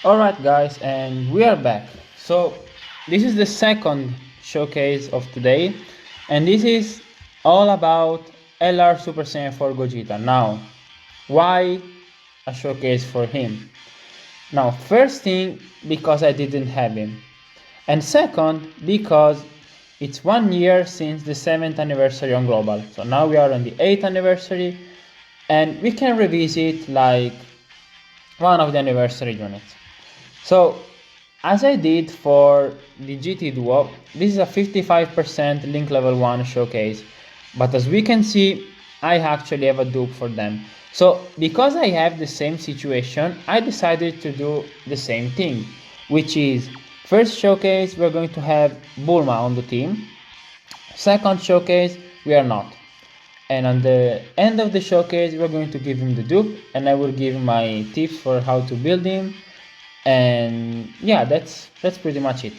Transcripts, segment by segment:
Alright guys, and we are back. So this is the second showcase of today, and this is all about LR Super Saiyan 4 Gogeta. Now, why a showcase for him? Now, first thing, because I didn't have him, and second, because it's 1 year since the 7th anniversary on Global. So now we are on the 8th anniversary, and we can revisit like one of the anniversary units. So, as I did for the GT Duo, this is a 55% Link Level 1 showcase, but as we can see, I actually have a dupe for them. So, because I have the same situation, I decided to do the same thing, which is, first showcase, we're going to have Bulma on the team. Second showcase, we are not. And on the end of the showcase, we're going to give him the dupe, and I will give my tips for how to build him. And yeah, that's pretty much it.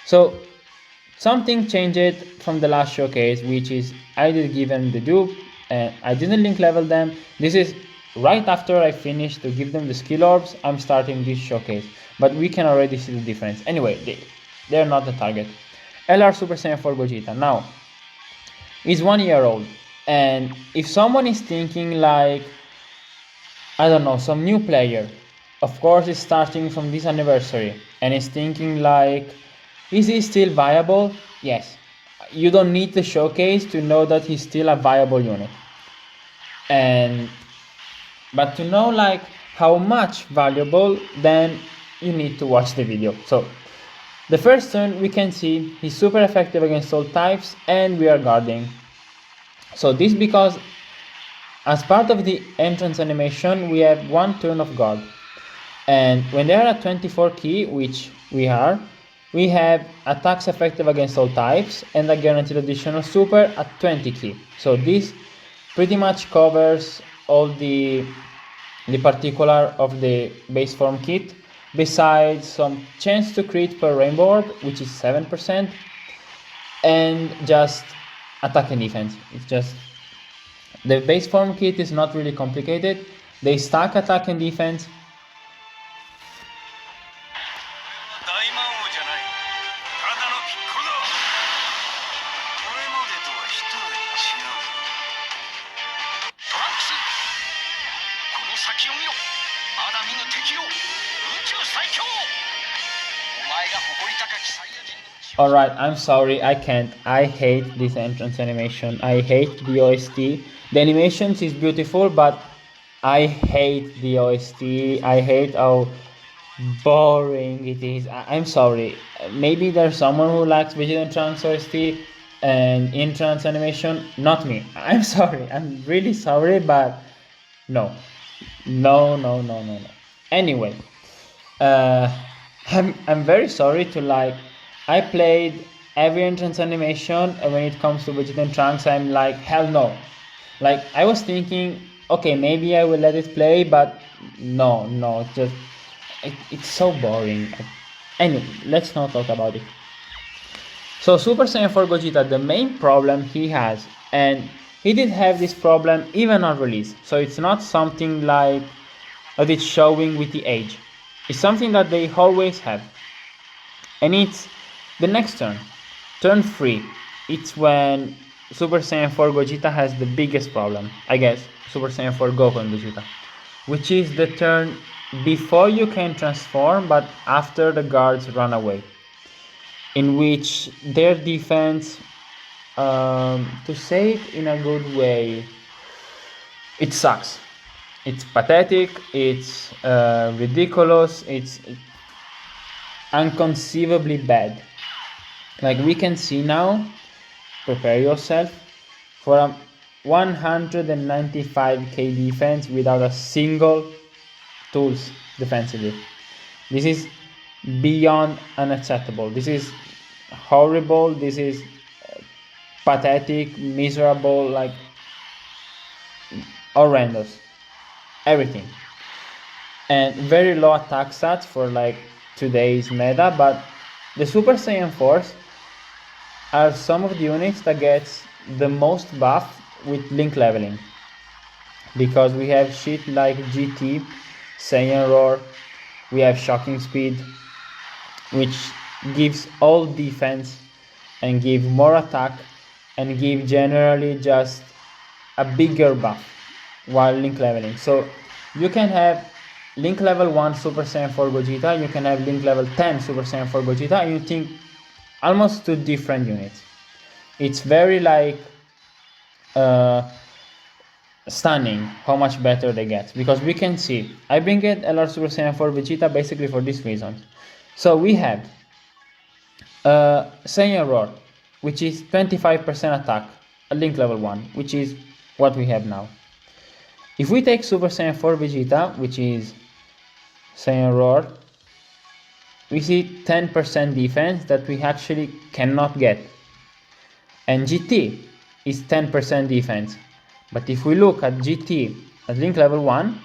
So something changed from the last showcase, which is I did give them the dupe and I didn't link level them. This is right after I finished to give them the skill orbs. I'm starting this showcase, but we can already see the difference. Anyway, they're not the target. LR Super Saiyan 4 Gogeta. Now, he's 1 year old, and if someone is thinking like, I don't know, some new player, of course is starting from this anniversary and is thinking like, is he still viable? Yes. You don't need the showcase to know that he's still a viable unit. But to know like how much valuable, then you need to watch the video. So the first turn we can see he's super effective against all types and we are guarding. So this because as part of the entrance animation we have one turn of guard. And when they are at 24 key, which we are, we have attacks effective against all types and a guaranteed additional super at 20 key. So this pretty much covers all the particular of the base form kit, besides some chance to crit per rainbow orb, which is 7%, and just attack and defense. It's just the base form kit is not really complicated. They stack attack and defense. Alright, I'm sorry, I can't. I hate this entrance animation. I hate the OST. The animations is beautiful, but I hate the OST. I hate how boring it is. I'm sorry. Maybe there's someone who likes Vegeta and Trunks OST and entrance animation. Not me. I'm sorry. I'm really sorry, but no. No. Anyway, I'm very sorry to like. I played every entrance animation, and when it comes to Vegeta and Trunks, I'm like, hell no. Like, I was thinking, okay, maybe I will let it play, but no, just, it's so boring. Anyway, let's not talk about it. So, Super Saiyan 4 Gogeta, the main problem he has, and he did have this problem even on release, so it's not something like that it's showing with the age. It's something that they always have. And it's the next turn, turn 3, it's when Super Saiyan 4 Gogeta has the biggest problem, I guess, Super Saiyan 4 Goku and Vegeta, which is the turn before you can transform, but after the guards run away, in which their defense, to say it in a good way, it sucks. It's pathetic, it's ridiculous, it's unconceivably bad. Like we can see now, prepare yourself for a 195k defense without a single tools defensively. This is beyond unacceptable. This is horrible. This is pathetic, miserable, like horrendous. Everything. And very low attack stats for like today's meta, but the Super Saiyan 4s are some of the units that gets the most buff with link leveling, because we have shit like GT, Saiyan Roar, We have shocking speed, which gives all defense and give more attack and give generally just a bigger buff while link leveling. So you can have link level 1 Super Saiyan 4 Gogeta, you can have link level 10 Super Saiyan 4 Gogeta, and you think almost two different units. It's very like stunning how much better they get, because we can see I bring it LR Super Saiyan 4 Vegeta basically for this reason. So we have Saiyan Roar, which is 25% attack at link level 1, which is what we have now. If we take Super Saiyan 4 Vegeta, which is Saiyan Roar, we see 10% defense that we actually cannot get. And GT is 10% defense. But if we look at GT at link level 1,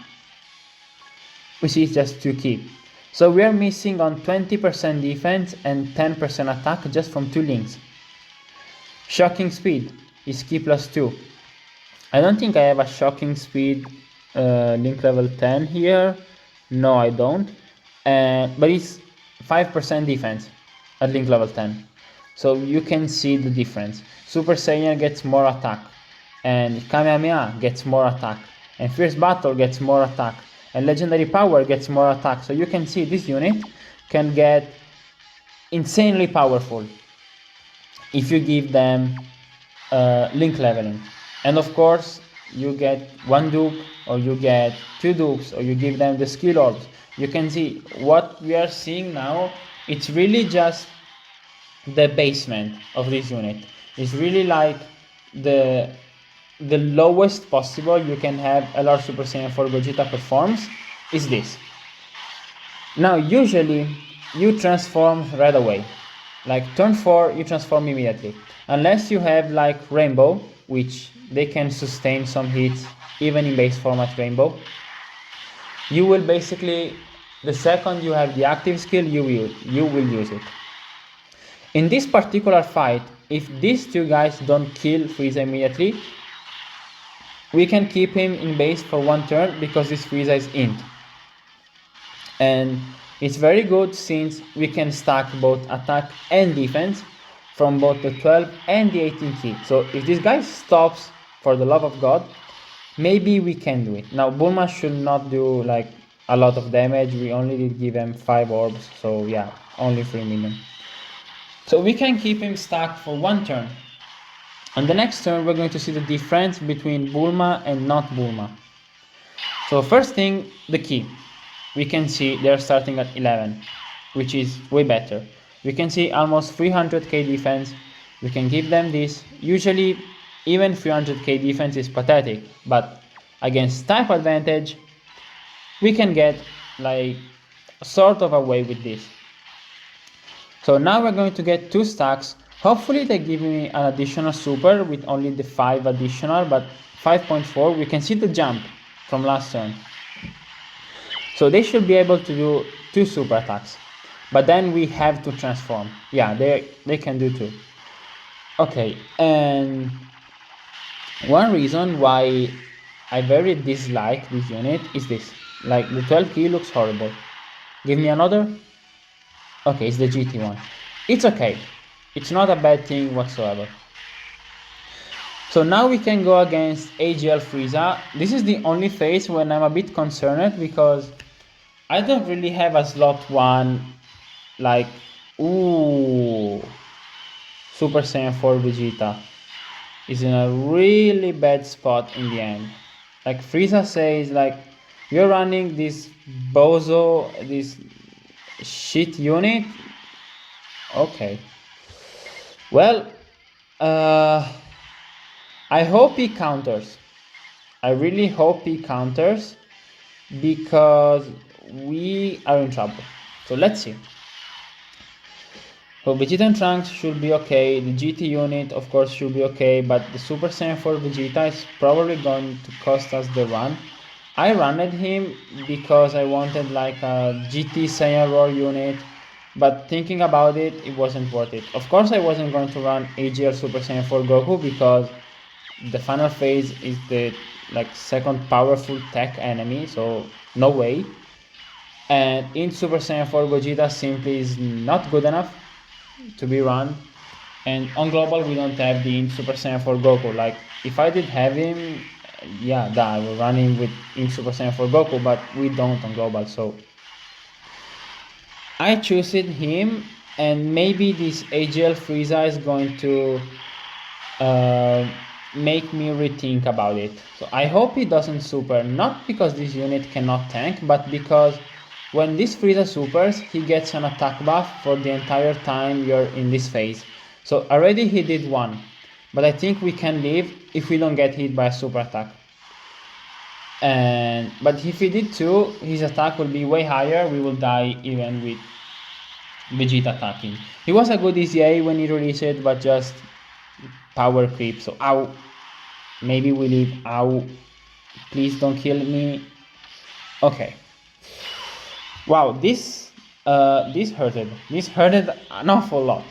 we see it's just 2 key. So we are missing on 20% defense and 10% attack just from 2 links. Shocking speed is key plus 2. I don't think I have a shocking speed link level 10 here. No, I don't. But it's 5% defense at link level 10. So you can see the difference. Super Saiyan gets more attack, and Kamehameha gets more attack, and Fierce Battle gets more attack, and Legendary Power gets more attack. So you can see this unit can get insanely powerful if you give them link leveling. And of course, you get 1 dupe, or you get 2 dupes, or you give them the skill orbs. You can see what we are seeing now. It's really just the basement of this unit. It's really like the lowest possible you can have LR Super Saiyan 4 Gogeta performs is this. Now usually you transform right away, like turn 4 you transform immediately, unless you have like Rainbow, which they can sustain some hits even in base format Rainbow. You will basically, the second you have the active skill, you will use it. In this particular fight, if these 2 guys don't kill Frieza immediately, we can keep him in base for 1 turn because this Frieza is int. And it's very good since we can stack both attack and defense from both the 12 and the 18 key. So if this guy stops, for the love of God, maybe we can do it. Now Bulma should not do like a lot of damage. We only did give him 5 orbs, so yeah, only 3 million. So we can keep him stacked for 1 turn. On the next turn, we're going to see the difference between Bulma and not Bulma. So first thing, the key. We can see they're starting at 11, which is way better. We can see almost 300k defense. We can give them this. Usually, even 300k defense is pathetic, but against type advantage, we can get like sort of away with this. So now we're going to get 2 stacks. Hopefully they give me an additional super with only the 5 additional, but 5.4, we can see the jump from last turn. So they should be able to do 2 super attacks. But then we have to transform. Yeah, they can do 2. Okay, and one reason why I very dislike this unit is this. Like the 12 key looks horrible. Give me another. Okay, it's the GT one. It's okay. It's not a bad thing whatsoever. So now we can go against AGL Frieza. This is the only phase when I'm a bit concerned because I don't really have a slot 1 like, ooh, Super Saiyan 4 Vegeta is in a really bad spot in the end. Like Frieza says, like, you're running this bozo, this shit unit. Okay. Well, I hope he counters. I really hope he counters because we are in trouble. So let's see. So Vegeta and Trunks should be okay. The GT unit, of course, should be okay. But the Super Saiyan 4 Vegeta is probably going to cost us the run. I ran him because I wanted like a GT Saiyan Roar unit. But thinking about it, it wasn't worth it. Of course, I wasn't going to run AGL Super Saiyan 4 Goku because the final phase is the like second powerful tech enemy. So no way. And in Super Saiyan 4 Gogeta simply is not good enough to be run. And on global we don't have the in Super Saiyan 4 Goku. Like if I did have him, yeah, I will run him with in Super Saiyan 4 Goku, but we don't on global, so I choose him, and maybe this AGL Frieza is going to make me rethink about it. So I hope it doesn't super, not because this unit cannot tank, but because when this Frieza supers, he gets an attack buff for the entire time you're in this phase. So already he did one, but I think we can live if we don't get hit by a super attack. But if he did two, his attack will be way higher, we will die even with Vegeta attacking. He was a good EZA when he released it, but just power creep. So ow, maybe we leave. Ow, please don't kill me. Okay. Wow, this hurted. This hurted an awful lot.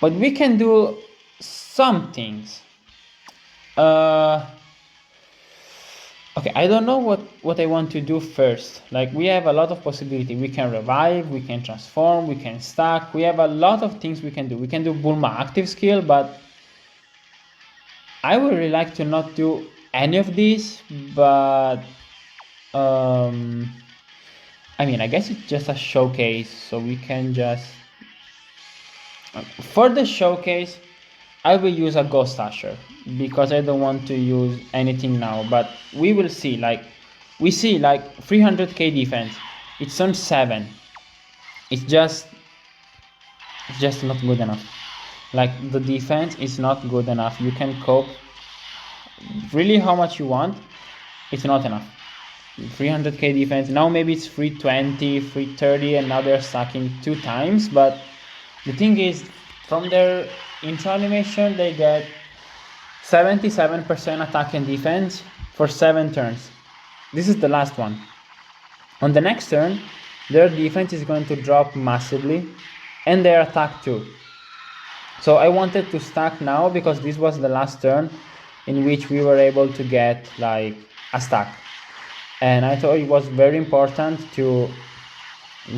But we can do some things. Okay, I don't know what I want to do first. Like, we have a lot of possibility. We can revive, we can transform, we can stack. We have a lot of things we can do. We can do Bulma active skill, but I would really like to not do any of these, but I mean, I guess it's just a showcase, so we can just... For the showcase, I will use a Ghost Usher, because I don't want to use anything now, but we will see. Like, we see like 300k defense, it's on 7, it's just not good enough. Like, the defense is not good enough. You can cope really how much you want, it's not enough. 300k defense, now maybe it's 320, 330, and now they're stacking 2 times, but the thing is, from their intro animation, they get 77% attack and defense for 7 turns. This is the last one. On the next turn, their defense is going to drop massively, and their attack too. So I wanted to stack now, because this was the last turn in which we were able to get like a stack. And I thought it was very important to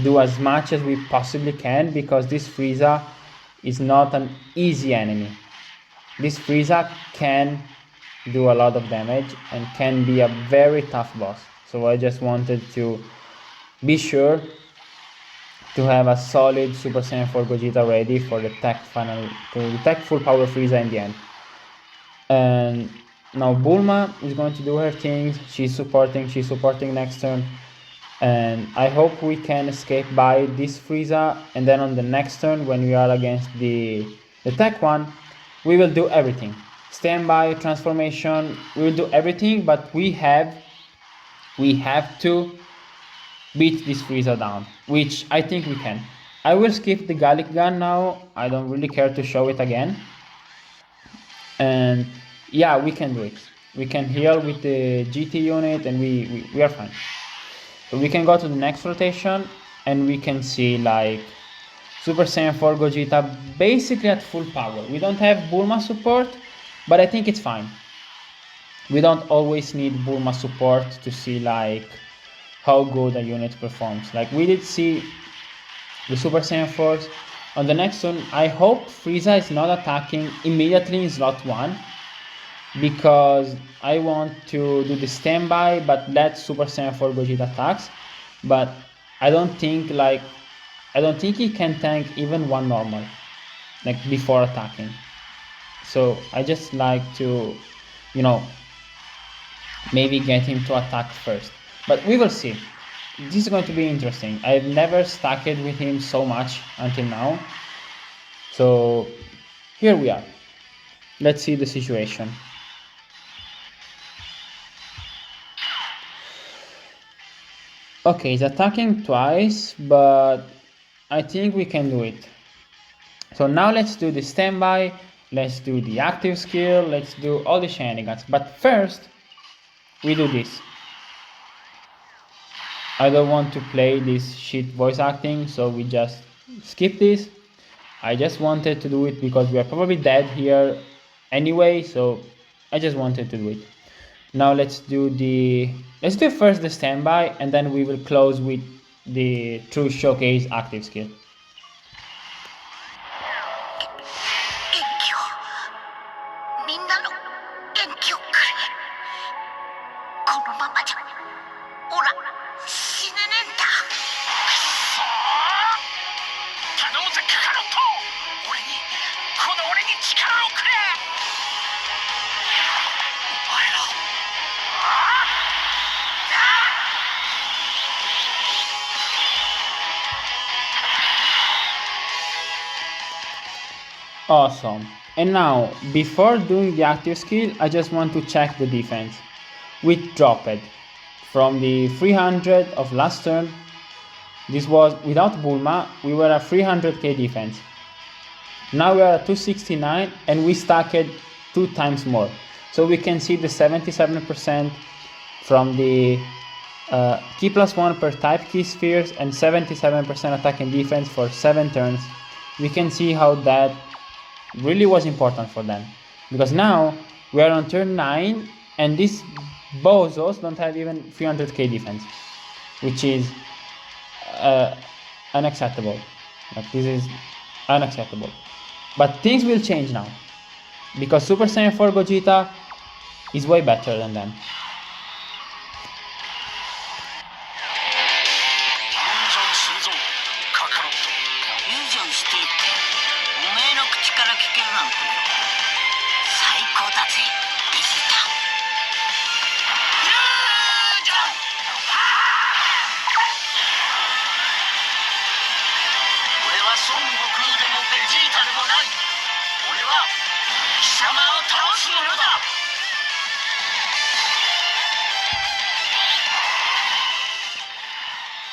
do as much as we possibly can, because this Frieza is not an easy enemy. This Frieza can do a lot of damage and can be a very tough boss. So I just wanted to be sure to have a solid Super Saiyan 4 Gogeta ready for the tech full power Frieza in the end. And now Bulma is going to do her things. She's supporting next turn. And I hope we can escape by this Frieza, and then on the next turn, when we are against the tech one, we will do everything. Standby, transformation, we will do everything, but we have to beat this Frieza down, which I think we can. I will skip the Gallic Gun now, I don't really care to show it again. And yeah, we can do it. We can heal with the GT unit, and we are fine. So we can go to the next rotation, and we can see like Super Saiyan 4 Gogeta basically at full power. We don't have Bulma support, but I think it's fine. We don't always need Bulma support to see like how good a unit performs. Like, we did see the Super Saiyan 4s. On the next one, I hope Frieza is not attacking immediately in slot 1, because I want to do the standby but let Super Saiyan 4 Gogeta attacks. But I don't think he can tank even one normal, like, before attacking. So I just like to, maybe get him to attack first. But we will see. This is going to be interesting. I've never stacked with him so much until now. So here we are. Let's see the situation. Okay, he's attacking twice, but I think we can do it. So now let's do the standby, let's do the active skill, let's do all the shenanigans. But first, we do this. I don't want to play this shit voice acting, so we just skip this. I just wanted to do it because we are probably dead here anyway, so I just wanted to do it. Now let's do first the standby, and then we will close with the true showcase active skill. Awesome. And now, before doing the active skill, I just want to check the defense. We dropped from the 300 of last turn. This was without Bulma, we were at 300k defense. Now we are at 269 and we stacked 2 times more. So we can see the 77% from the key plus 1 per type key spheres and 77% attack and defense for 7 turns. We can see how that really was important for them, because now we are on turn 9 and these bozos don't have even 300k defense, which is unacceptable. Like, this is unacceptable. But things will change now, because Super Saiyan 4 Gogeta is way better than them.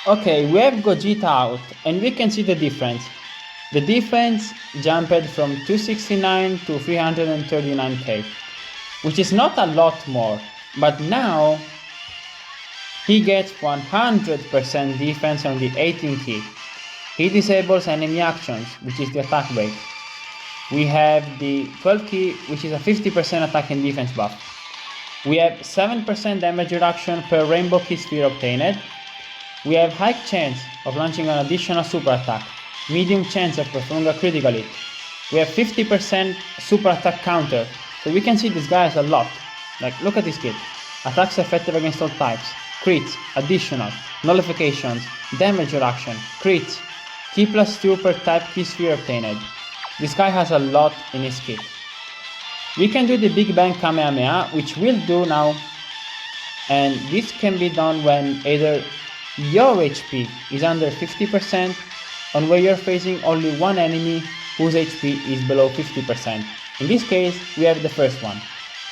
Okay, we have Gogeta out and we can see the difference. The defense jumped from 269 to 339k, which is not a lot more, but now he gets 100% defense on the 18 key. He disables enemy actions, which is the attack break. We have the 12 key, which is a 50% attack and defense buff. We have 7% damage reduction per rainbow key sphere obtained. We have high chance of launching an additional super attack, medium chance of performing a critical hit. We have 50% super attack counter, so we can see this guy has a lot. Like, look at this kit. Attacks effective against all types, crits, additional, nullifications, damage reduction, crits, key plus 2 per type key sphere obtained. This guy has a lot in his kit. We can do the Big Bang Kamehameha, which we'll do now, and this can be done when either your HP is under 50% and where you're facing only one enemy whose HP is below 50%. In this case, we have the first one.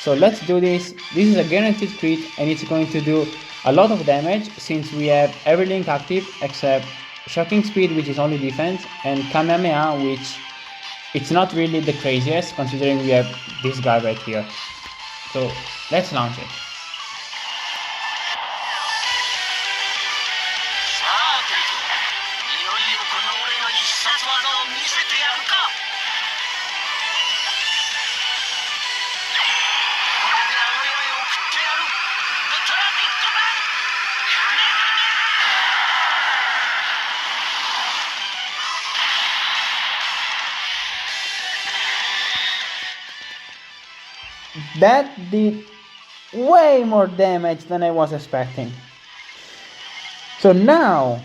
So let's do this. This is a guaranteed crit and it's going to do a lot of damage since we have every link active except Shocking Speed, which is only defense, and Kamehameha, which it's not really the craziest considering we have this guy right here. So let's launch it. That did way more damage than I was expecting. So now,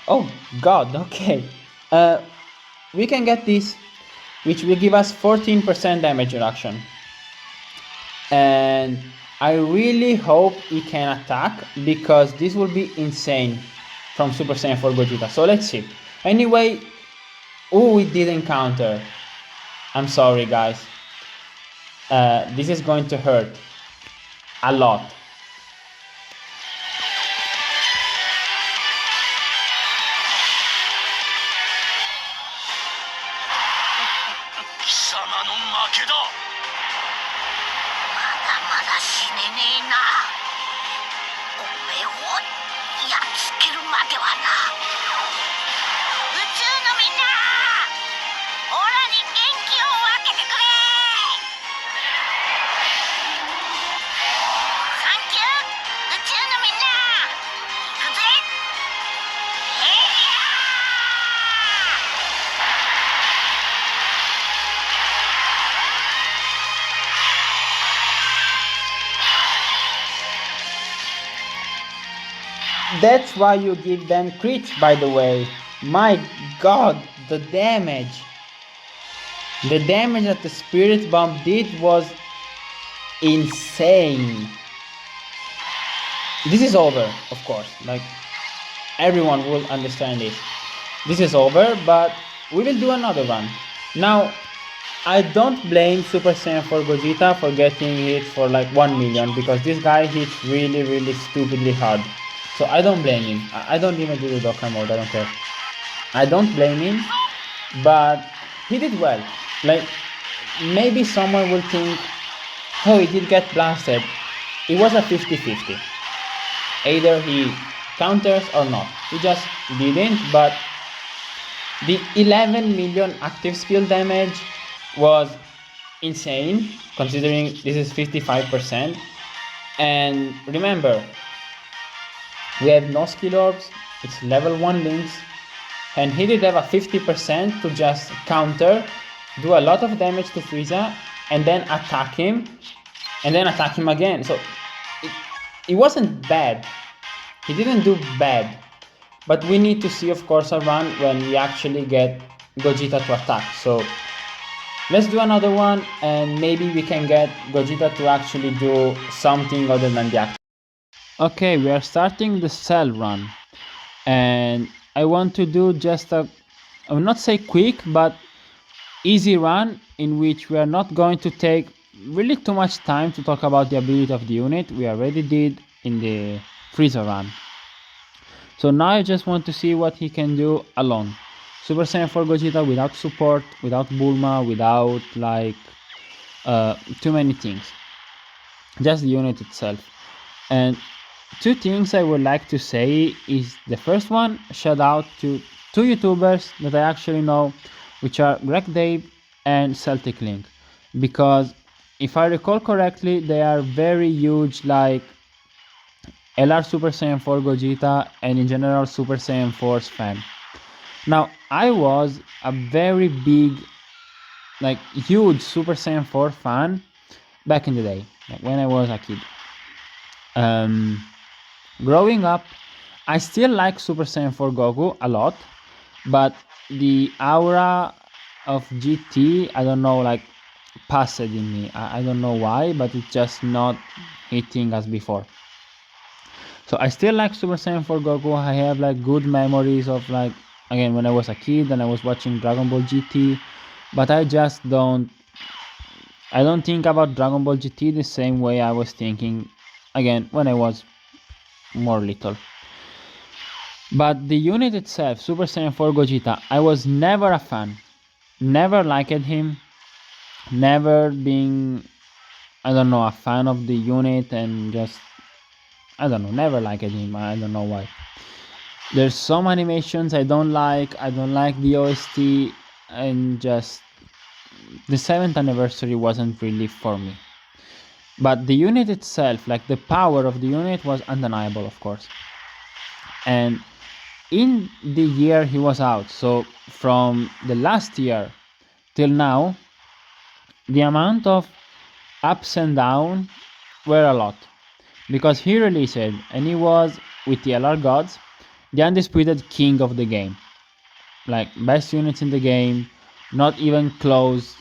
oh god, okay. We can get this, which will give us 14% damage reduction. And I really hope he can attack, because this will be insane from Super Saiyan 4 Gogeta. So let's see. Anyway, who we did encounter. I'm sorry guys. This is going to hurt a lot. That's why you give them crits, by the way. My god, the damage. The damage that the Spirit Bomb did was insane. This is over, of course. Like, everyone will understand this. This is over, but we will do another one. Now, I don't blame Super Saiyan 4 Gogeta for getting hit for like 1 million, because this guy hits really, really stupidly hard. So I don't blame him. I don't even do the Dokkan mode, I don't care. I don't blame him, but he did well. Like, maybe someone will think, oh, he did get blasted. It was a 50-50. Either he counters or not. He just didn't, but the 11 million active skill damage was insane, considering this is 55%. And remember, we have no skill orbs, it's level 1 links, and he did have a 50% to just counter, do a lot of damage to Frieza, and then attack him, and then attack him again. So it wasn't bad. He didn't do bad. But we need to see, of course, a run when we actually get Gogeta to attack. So let's do another one, and maybe we can get Gogeta to actually do something other than the act. Okay, we are starting the Cell run, and I want to do just I will not say quick, but easy run in which we are not going to take really too much time to talk about the ability of the unit. We already did in the Frieza run. So now I just want to see what he can do alone. Super Saiyan 4 Gogeta without support, without Bulma, without like too many things. Just the unit itself. And two things I would like to say is, the first one, shout out to two YouTubers that I actually know, which are Greg Dave and Celtic Link. Because if I recall correctly, they are very huge like LR Super Saiyan 4 Gogeta and in general Super Saiyan 4's fan. Now, I was a very big, like huge Super Saiyan 4 fan back in the day, like when I was a kid. Growing up, I still like Super Saiyan 4 Goku a lot, but the aura of GT, I don't know, like passed in me. I don't know why, but it's just not hitting as before. So I still like Super Saiyan 4 Goku. I have like good memories of like, again, when I was a kid and I was watching Dragon Ball GT, but I don't think about Dragon Ball GT the same way I was thinking, again, when I was more little. But the unit itself, Super Saiyan 4 Gogeta, I was never a fan. Never liked him. Never being, I don't know, a fan of the unit, and just, I don't know, never liked him. I don't know why. There's some animations I don't like. I don't like the OST, and just the 7th anniversary wasn't really for me. But the unit itself, like the power of the unit, was undeniable, of course. And in the year he was out, so from the last year till now, the amount of ups and downs were a lot. Because he released it, and he was, with the LR Gods, the undisputed king of the game. Like, best units in the game, not even close.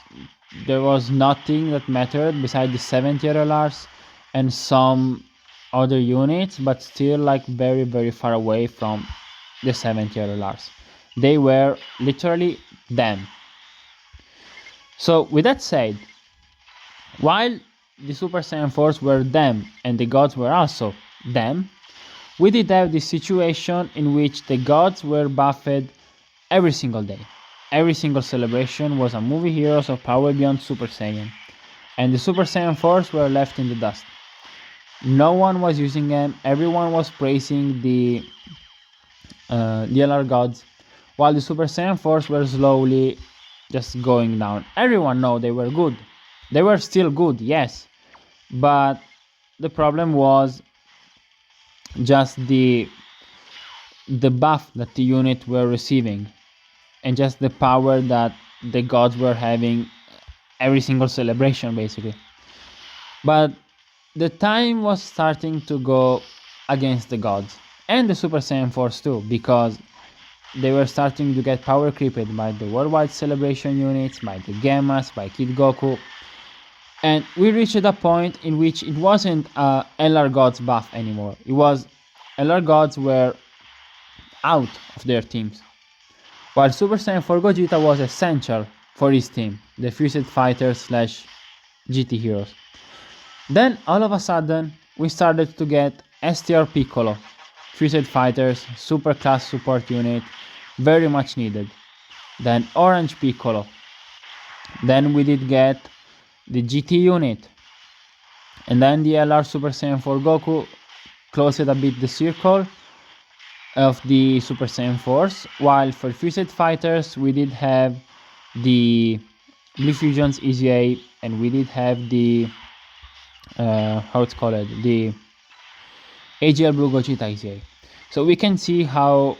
There was nothing that mattered beside the 7th-tier LRs and some other units, but still like very, very far away from the 7th-tier LRs. They were literally them. So with that said, while the Super Saiyan 4s were them and the gods were also them, we did have this situation in which the gods were buffed every single day. Every single celebration was a movie Heroes of Power Beyond Super Saiyan, and the Super Saiyan 4s were left in the dust. No one was using them. Everyone was praising the LR gods, while the Super Saiyan 4s were slowly just going down. Everyone know they were good. They were still good, yes, but the problem was just the buff that the unit were receiving, and just the power that the gods were having every single celebration, basically. But the time was starting to go against the gods, and the Super Saiyan Force too, because they were starting to get power creeped by the worldwide celebration units, by the Gammas, by Kid Goku, and we reached a point in which it wasn't LR Gods buff anymore. It was LR Gods were out of their teams, while Super Saiyan 4 Gogeta was essential for his team, the Fused Fighters slash GT Heroes. Then all of a sudden we started to get STR Piccolo, Fused Fighters, super class support unit, very much needed. Then Orange Piccolo. Then we did get the GT unit. And then the LR Super Saiyan 4 Goku closed a bit the circle of the Super Saiyan Force, while for Fused Fighters we did have the Blue Fusion's EZA, and we did have the how it's called, the AGL Blue Gogeta EZA. So we can see how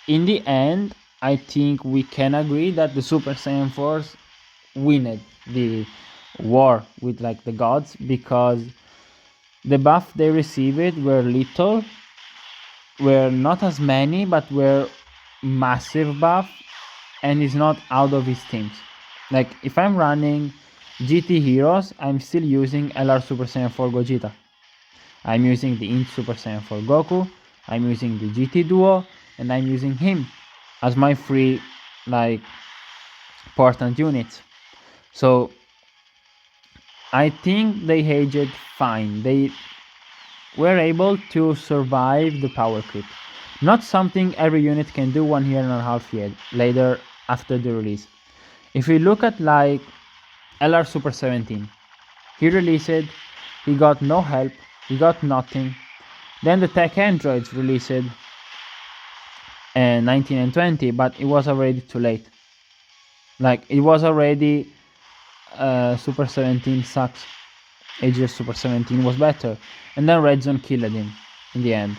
in the end I think we can agree that the Super Saiyan Force winned the war with like the gods, because the buff they received were little, were not as many, but were massive buff, and is not out of his teams. Like if I'm running GT Heroes, I'm still using LR Super Saiyan 4 Gogeta. I'm using the Int Super Saiyan 4 Goku, I'm using the GT Duo, and I'm using him as my free like important units. So I think they aged fine. They were able to survive the power creep. Not something every unit can do 1 year and a half yet later after the release. If we look at like LR Super 17, he released it, he got no help, he got nothing. Then the Tech Androids released 19 and 20, but it was already too late. Like it was already Super 17 sucks. AGS Super 17 was better, and then Red Zone killed him in the end.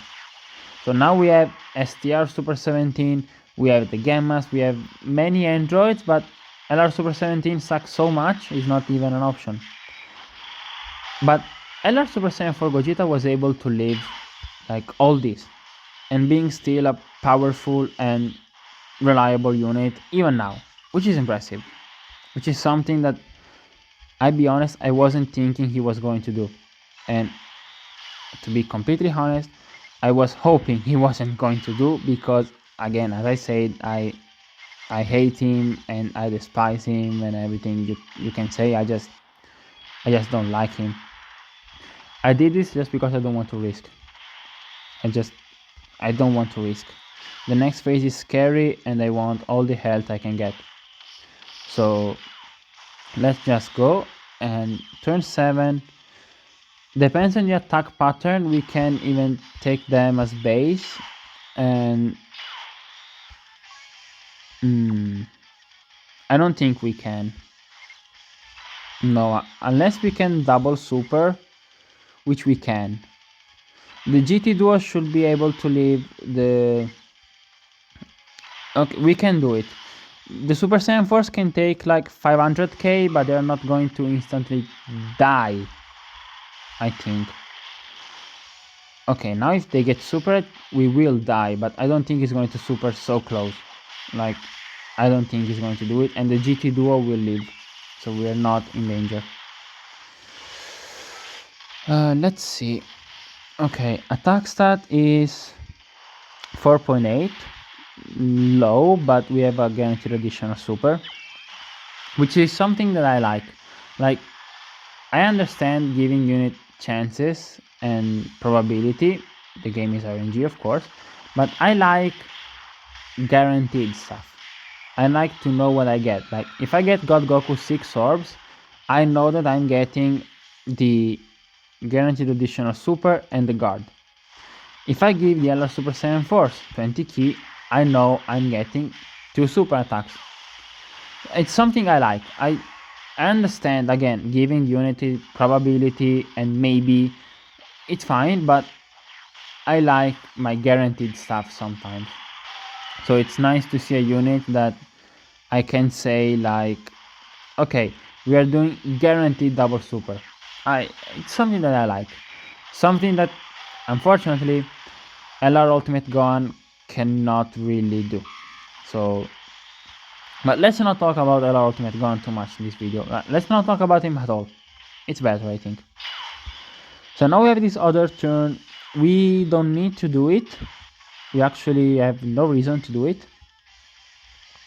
So now we have STR Super 17, we have the Gammas, we have many androids, but LR Super 17 sucks so much, it's not even an option. But LR Super Saiyan 4 Gogeta was able to live like all this, and being still a powerful and reliable unit even now, which is impressive, which is something that, I'll be honest, I wasn't thinking he was going to do. And to be completely honest, I was hoping he wasn't going to do, because again, as I said, I hate him and I despise him and everything you can say. I just don't like him. I did this just because I don't want to risk. I don't want to risk. The next phase is scary and I want all the health I can get. So let's just go. And turn 7, depends on the attack pattern, we can even take them as base. And I don't think we can. No, unless we can double super, which we can. The GT Duo should be able to leave the... Okay, we can do it. The Super Saiyan Force can take like 500k, but they're not going to instantly die, I think. Okay, now if they get super, we will die, but I don't think he's going to super so close. Like, I don't think he's going to do it, and the GT Duo will live, so we are not in danger. Let's see. Okay, attack stat is 4.8. Low, but we have a guaranteed additional super, which is something that I like. Like, I understand giving unit chances and probability, the game is RNG of course, but I like guaranteed stuff. I like to know what I get. Like if I get God Goku 6 orbs, I know that I'm getting the guaranteed additional super and the guard. If I give the LR Super Saiyan Force 20 key, I know I'm getting 2 super attacks. It's something I like. I understand, again, giving unity probability and maybe it's fine, but I like my guaranteed stuff sometimes. So it's nice to see a unit that I can say like, okay, we are doing guaranteed double super. It's something that I like. Something that unfortunately LR Ultimate Gohan cannot really do. So, but let's not talk about LR Ultimate Gohan too much in this video. Let's not talk about him at all. It's better, I think. So now we have this other turn. We don't need to do it. We actually have no reason to do it.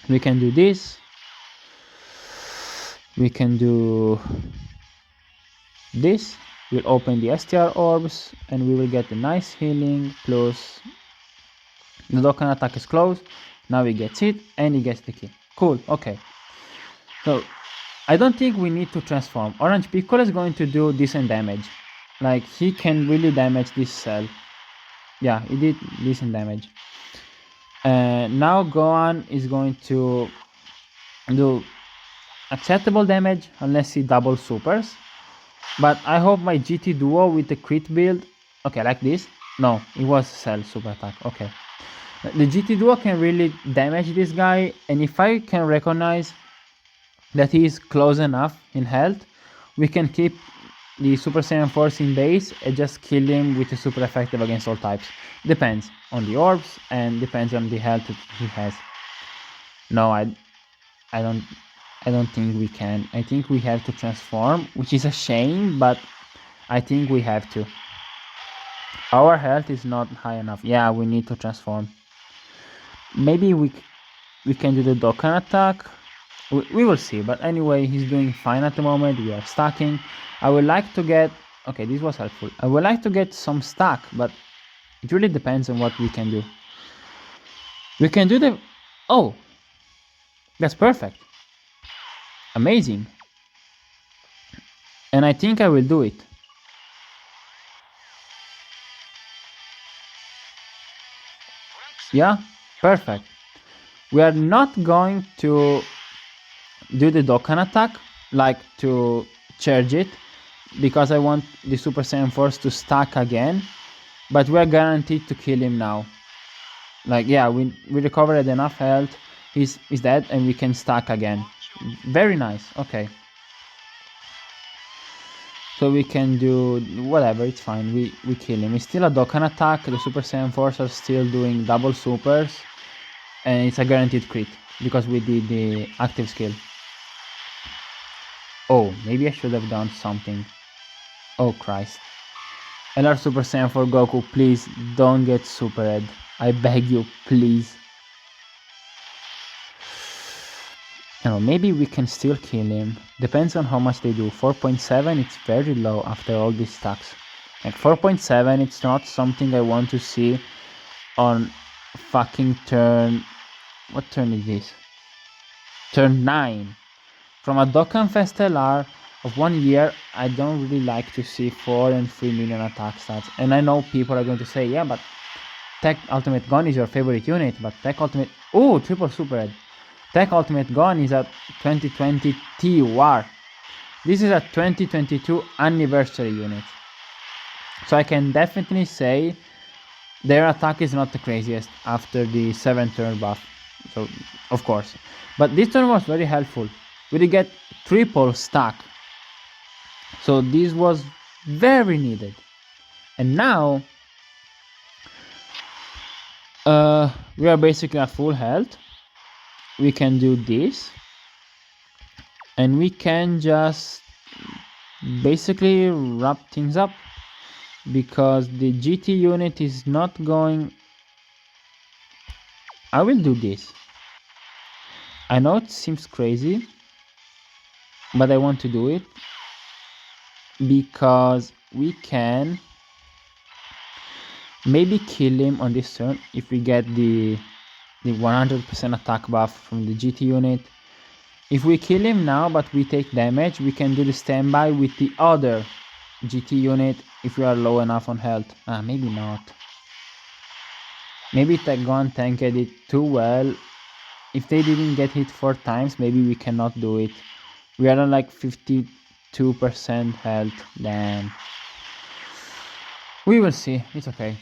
We can do this. We can do this. We'll open the STR orbs and we will get a nice healing, plus the Dokkan attack is closed. Now he gets it and he gets the kill. Cool, okay. So I don't think we need to transform. Orange Piccolo is going to do decent damage. Like, he can really damage this cell. Yeah, he did decent damage. Now Gohan is going to do acceptable damage unless he double supers. But I hope my GT Duo with the crit build, okay, like this. No, it was cell super attack. Okay, the GT Duo can really damage this guy, and if I can recognize that he is close enough in health, we can keep the Super Saiyan Force in base and just kill him with a super effective against all types. Depends on the orbs and depends on the health that he has. No, I don't think we can. I think we have to transform, which is a shame, but I think we have to. Our health is not high enough. Yeah, we need to transform. Maybe we can do the Dokkan attack. We will see, but anyway, he's doing fine at the moment. We are stacking. I would like to get... Okay, this was helpful. I would like to get some stack, but it really depends on what we can do. We can do the... Oh! That's perfect. Amazing. And I think I will do it. Yeah, perfect. We are not going to do the Dokkan attack, like to charge it, because I want the Super Saiyan Force to stack again, but we are guaranteed to kill him now. Like, yeah, we recovered enough health, he's dead, and we can stack again. Very nice. Okay, so we can do whatever, it's fine. We kill him. It's still a Dokkan attack. The Super Saiyan Force are still doing double supers, and it's a guaranteed crit because we did the active skill. Oh, maybe I should have done something. Oh Christ. LR Super Saiyan for Goku, please don't get Super Red. I beg you, please. No, maybe we can still kill him. Depends on how much they do. 4.7, it's very low after all these stacks. Like 4.7, it's not something I want to see on fucking turn... What turn is this? Turn 9. From a Dokkan Fest LR of 1 year, I don't really like to see 4 and 3 million attack stats. And I know people are going to say, yeah, but Tech Ultimate Gun is your favorite unit, but Tech Ultimate... Oh, triple Super Red. Tech Ultimate Gun is a 2020 T War. This is a 2022 anniversary unit. So I can definitely say their attack is not the craziest after the 7th turn buff. So, of course. But this turn was very helpful. We did get triple stack. So this was very needed. And now we are basically at full health. We can do this. And we can just basically wrap things up. Because the GT unit is not going... I will do this. I know it seems crazy, but I want to do it because we can maybe kill him on this turn if we get the 100% attack buff from the GT unit. If we kill him now but we take damage, we can do the standby with the other GT unit if we are low enough on health. Maybe not. Maybe Gohan tanked it too well. If they didn't get hit 4 times, maybe we cannot do it. We are on like 52% health. Damn. We will see. It's okay.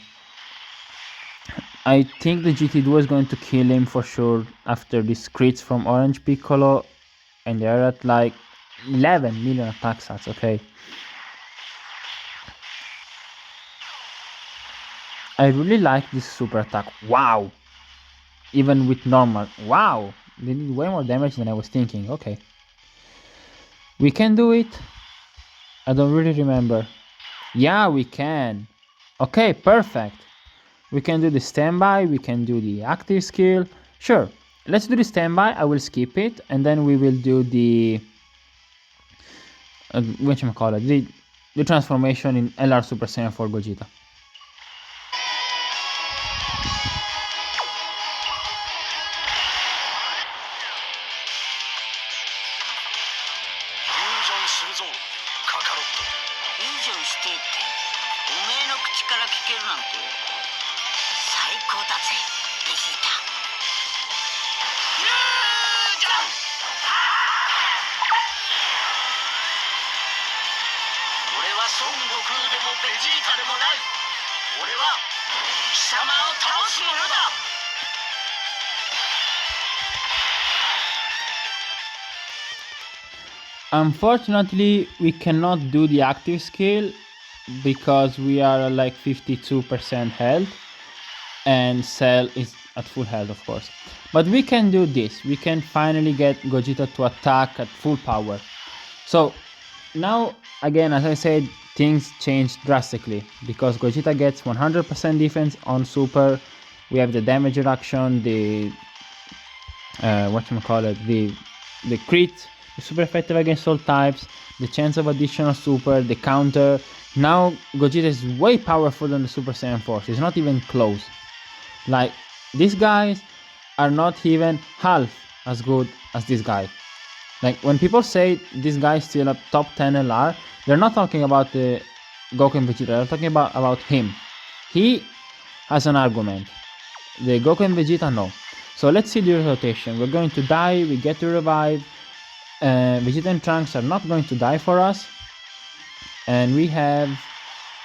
I think the GT Duo is going to kill him for sure after these crits from Orange Piccolo. And they are at like 11 million attack stats. Okay. I really like this super attack. Wow! Even with normal. Wow! They did way more damage than I was thinking. Okay. We can do it. I don't really remember. Yeah, we can. Okay, perfect. We can do the standby. We can do the active skill. Sure. Let's do the standby. I will skip it. And then we will do the... whatchamacallit? The transformation in LR Super Saiyan 4 Gogeta. Unfortunately, we cannot do the active skill because we are like 52% health and Cell is at full health, of course. But we can do this. We can finally get Gogeta to attack at full power. So now, again, as I said, things change drastically because Gogeta gets 100% defense on Super. We have the damage reduction, the the crit, the super effective against all types, the chance of additional super, the counter. Now Gogeta is way powerful than the Super Saiyan 4. It's not even close. Like, these guys are not even half as good as this guy. Like, when people say this guy is still a top 10 LR, they're not talking about the Goku and Vegeta, they're talking about him. He has an argument. The Goku and Vegeta, no. So let's see the rotation. We're going to die, we get to revive. Vegeta and Trunks are not going to die for us. And we have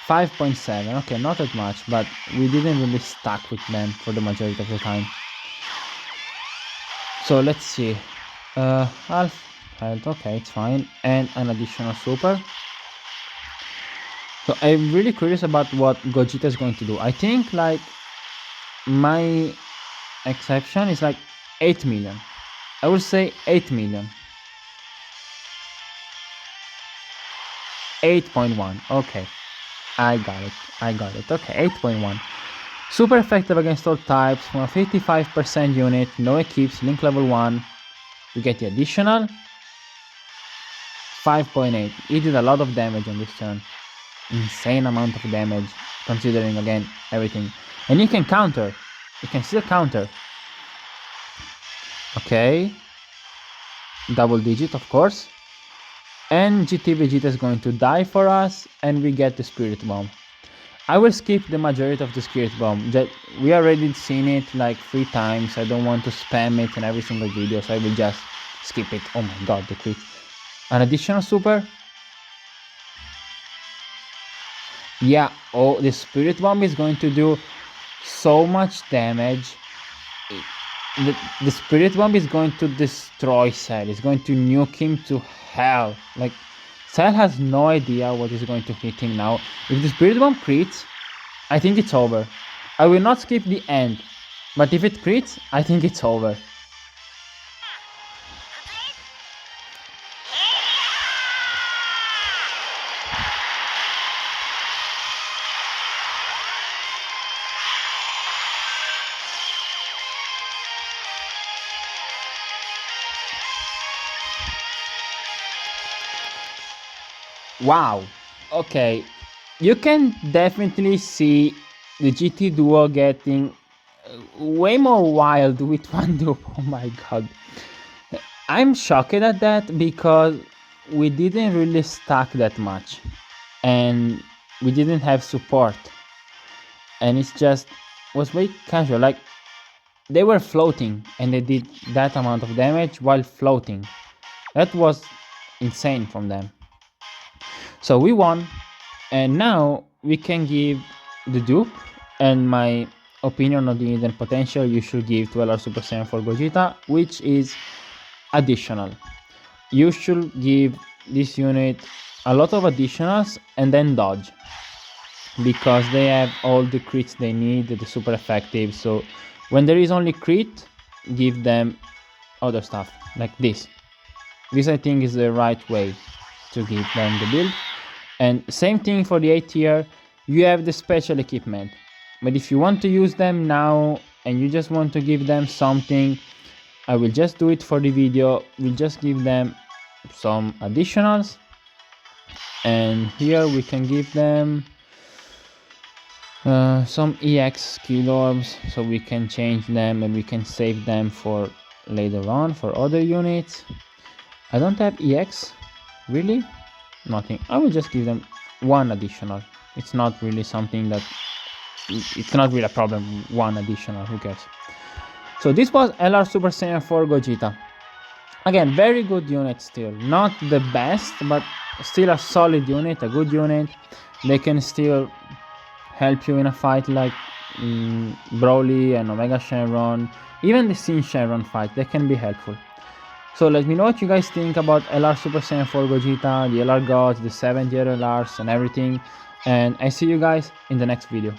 5.7. Okay, not that much, but we didn't really stack with them for the majority of the time. So let's see. Half health, okay, it's fine. And an additional super. So I'm really curious about what Gogeta is going to do. I think, like, my exception is like 8 million. I would say 8 million. 8.1. Okay, I got it. Okay, 8.1. Super effective against all types from a 55% unit, no equips, link level 1. We get the additional 5.8. He did a lot of damage on this turn. Insane amount of damage, considering, again, everything. And he can counter. He can still counter. Okay. Double digit, of course. And GT Vegeta is going to die for us, and we get the Spirit Bomb. I will skip the majority of the Spirit Bomb. We already seen it like 3 times. I don't want to spam it in every single video, so I will just skip it. Oh my god, the crit. An additional super? Yeah, oh, the Spirit Bomb is going to do so much damage. The Spirit Bomb is going to destroy Cell. It's going to nuke him to hell. Like, Cell has no idea what is going to hit him now. If the Spirit Bomb crits, I think it's over. I will not skip the end, but if it crits, I think it's over. Wow, okay, you can definitely see the GT duo getting way more wild with one duo. Oh my god, I'm shocked at that because we didn't really stack that much and we didn't have support, and it's just was way casual. Like, they were floating and they did that amount of damage while floating. That was insane from them. So we won, and now we can give the dupe, and my opinion on the hidden potential you should give to LR Super Saiyan 4 Gogeta, which is additional. You should give this unit a lot of additionals and then dodge. because they have all the crits they need. They're super effective. So when there is only crit, give them other stuff like this. This I think is the right way to give them the build. And same thing for the A tier, you have the special equipment, but if you want to use them now and you just want to give them something, I will just do it for the video. We'll just give them some additionals, and here we can give them some EX skill orbs, so we can change them and we can save them for later on for other units. I don't have EX, really? Nothing. I will just give them one additional. It's not really something that, it's not really a problem. One additional, who cares? So this was LR Super Saiyan 4 Gogeta. Again, very good unit still. Not the best, but still a solid unit, a good unit. They can still help you in a fight like Broly and Omega Shenron. Even the Sin Shenron fight, they can be helpful. So let me know what you guys think about LR Super Saiyan 4 Gogeta, the LR gods, the 7th year LRs and everything. And I see you guys in the next video.